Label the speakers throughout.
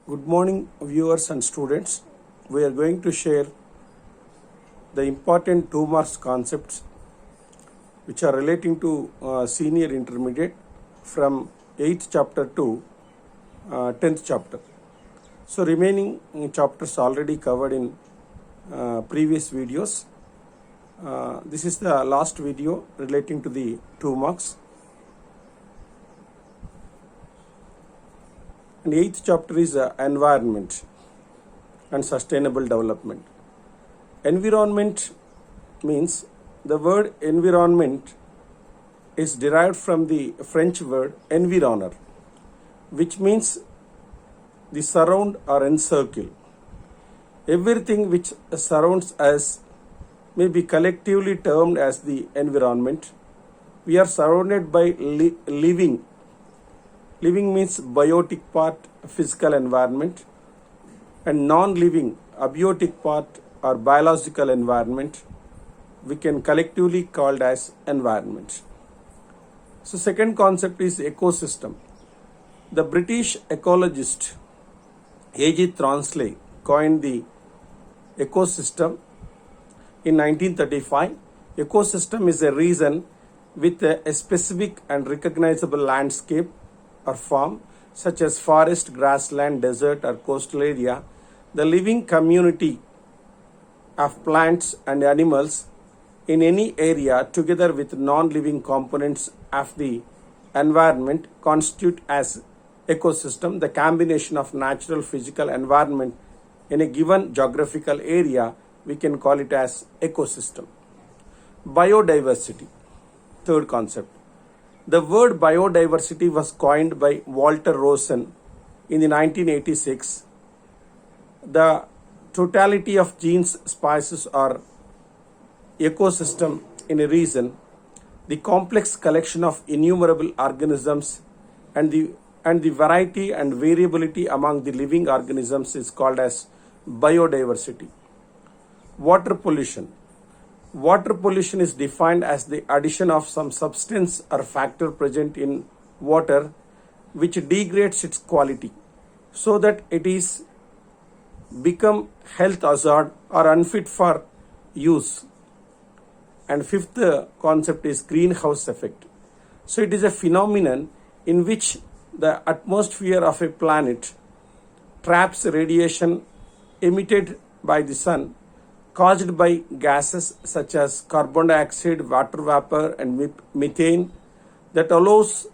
Speaker 1: Good morning, viewers and students. We are going to share the important 2 marks concepts which are relating to senior intermediate from 8th chapter to 10th chapter. So remaining chapters already covered in previous videos. This is the last video relating to the 2 marks. And 8th chapter is environment and sustainable development. Environment means the word environment is derived from the French word environner, which means the surround or encircle. Everything which surrounds us may be collectively termed as the environment. We are surrounded by living. Living means biotic part, physical environment, and non-living, abiotic part or biological environment, we can collectively called as environment. So second concept is ecosystem. The British ecologist A.G. Thornley coined the ecosystem in 1935. Ecosystem is a region with a specific and recognizable landscape or form, such as forest, grassland, desert, or coastal area. The living community of plants and animals in any area, together with non-living components of the environment, constitute as ecosystem. The combination of natural physical environment in a given geographical area, we can call it as ecosystem. Biodiversity, third concept. The word biodiversity was coined by Walter Rosen in the 1986. The totality of genes, species, or ecosystem in a region, the complex collection of innumerable organisms, and the variety and variability among the living organisms is called as biodiversity. Water pollution. Water pollution is defined as the addition of some substance or factor present in water which degrades its quality so that it is become health hazard or unfit for use. And fifth concept is greenhouse effect. So it is a phenomenon in which the atmosphere of a planet traps radiation emitted by the sun caused by gases such as carbon dioxide, water vapor, and methane that allows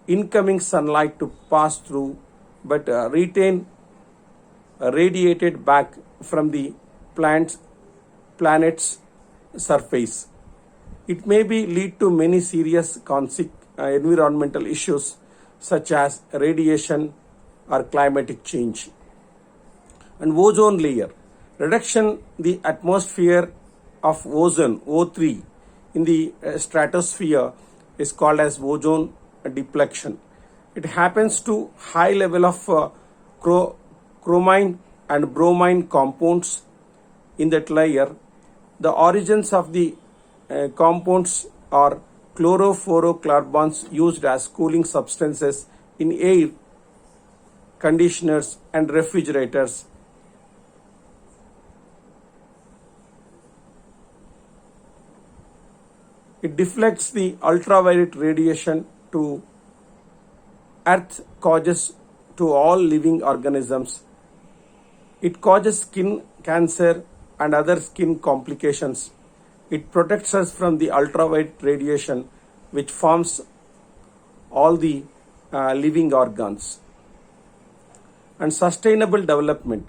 Speaker 1: incoming sunlight to pass through but retain radiated back from the planet's surface. It may lead to many serious environmental issues such as radiation or climatic change. And ozone layer. Reduction the atmosphere of ozone, O3, in the stratosphere is called as ozone depletion. It happens to high level of chromine and bromine compounds in that layer. The origins of the compounds are chlorofluorocarbons used as cooling substances in air conditioners and refrigerators. It deflects the ultraviolet radiation to Earth, causes to all living organisms. It causes skin cancer and other skin complications. It protects us from the ultraviolet radiation which forms all the living organs. And sustainable development.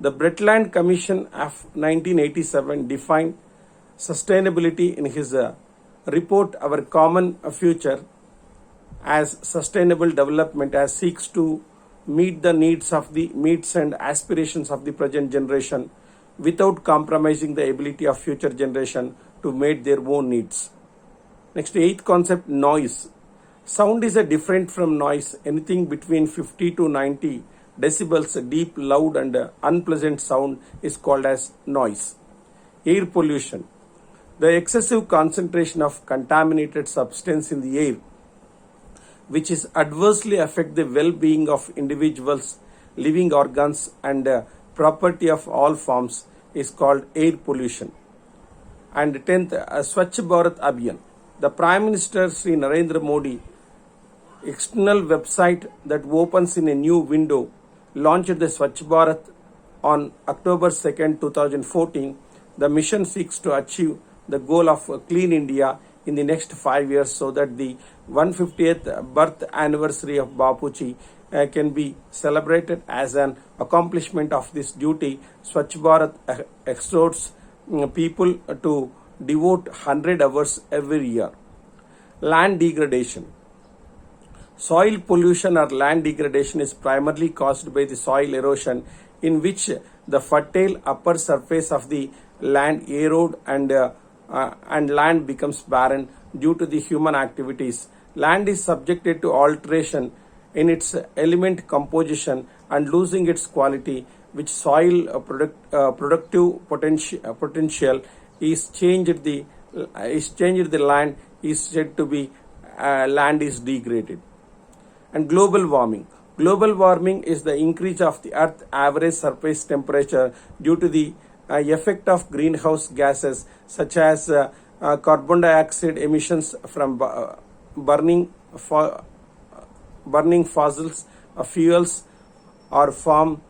Speaker 1: The Brundtland Commission of 1987 defined sustainability in his report Our Common Future as sustainable development as seeks to meet the needs and aspirations of the present generation without compromising the ability of future generation to meet their own needs. Next, eighth concept, noise. Sound is a different from noise. Anything between 50 to 90 decibels, deep, loud, and unpleasant sound is called as noise. Air pollution. The excessive concentration of contaminated substance in the air, which is adversely affect the well-being of individuals living organs and property of all forms is called air pollution. And 10th, Swachh Bharat Abhiyan. The Prime Minister Sri Narendra Modi external website that opens in a new window launched the Swachh Bharat on October 2nd, 2014. The mission seeks to achieve the goal of Clean India in the next 5 years so that the 150th birth anniversary of Bapuji can be celebrated as an accomplishment of this duty. Swachh Bharat exhorts people to devote 100 hours every year. Land degradation. Soil pollution or land degradation is primarily caused by the soil erosion, in which the fertile upper surface of the land erode and land becomes barren due to the human activities. Land is subjected to alteration in its element composition and losing its quality, which soil productive potential is changed. The land is said to be land is degraded. And global warming. Global warming is the increase of the Earth's average surface temperature due to the effect of greenhouse gases such as carbon dioxide emissions from burning fossils fuels or from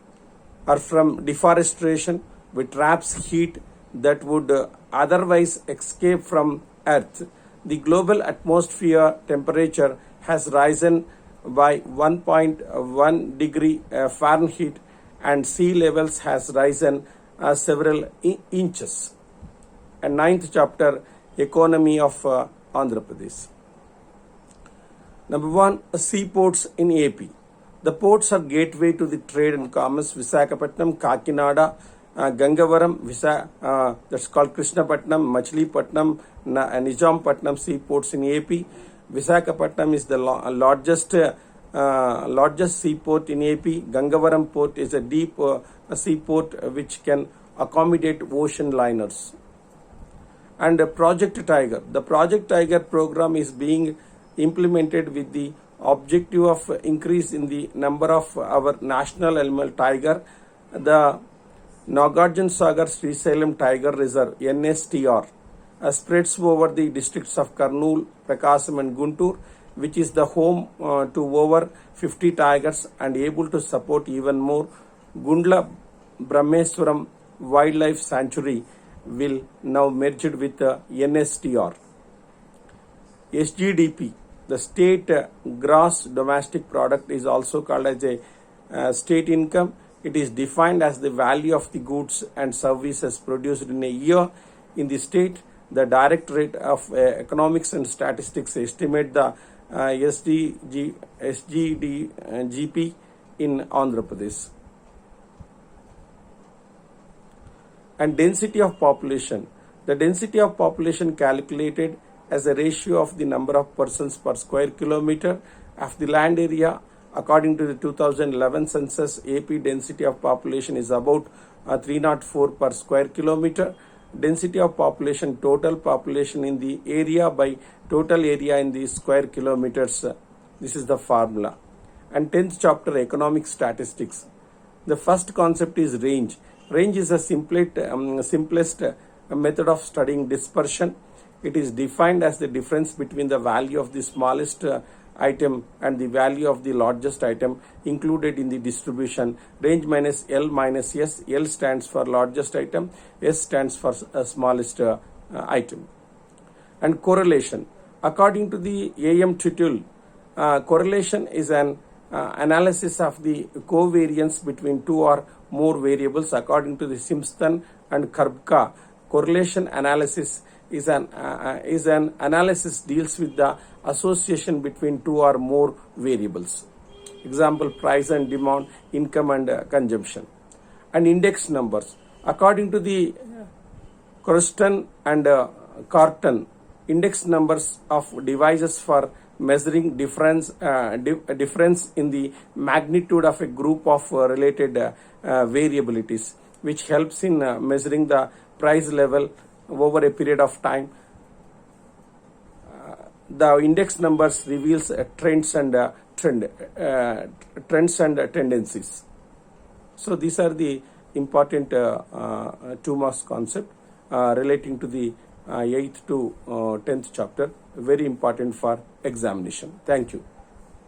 Speaker 1: deforestation, which traps heat that would otherwise escape from Earth. The global atmosphere temperature has risen by 1.1 degree Fahrenheit, and sea levels has risen several inches. And 9th chapter, economy of Andhra Pradesh. Number 1, seaports in AP. The ports are gateway to the trade and commerce. Visakhapatnam, Kakinada, Gangavaram, that's called Krishnapatnam, Machilipatnam, Nijampatnam seaports in AP. Visakhapatnam is the largest seaport in AP. Gangavaram port is a deep seaport which can accommodate ocean liners. And Project Tiger. The Project Tiger program is being implemented with the objective of increase in the number of our national animal tiger. The Nagarjuna Sagar Srisailam Tiger Reserve (NSTR) spreads over the districts of Kurnool, Prakasam and Guntur, which is the home to over 50 tigers and able to support even more. Gundla Brahmeswaram Wildlife Sanctuary will now merged with NSTR. SGDP, the state gross domestic product, is also called as a state income. It is defined as the value of the goods and services produced in a year in the state. The Directorate of Economics and Statistics estimate the SGDP in Andhra Pradesh. And density of population. The density of population calculated as a ratio of the number of persons per square kilometer of the land area. According to the 2011 census, AP density of population is about 304 per square kilometer. Density of population, total population in the area by total area in the square kilometers. This is the formula. And 10th chapter, economic statistics. The first concept is range. Range is the simplest method of studying dispersion. It is defined as the difference between the value of the smallest item and the value of the largest item included in the distribution. Range minus L minus S. L stands for largest item, S stands for smallest item. And correlation. According to the AM Tutul, correlation is an analysis of the covariance between two or more variables. According to the Simpson and Karbka, correlation analysis is an analysis deals with the association between two or more variables. Example, price and demand, income and consumption. And index numbers. According to the Croston and Carton, index numbers of devices for measuring difference in the magnitude of a group of related variabilities, which helps in measuring the price level over a period of time. The index numbers reveals trends and tendencies. So these are the important 2 marks concept relating to the 8th to 10th chapter, very important for examination. Thank you.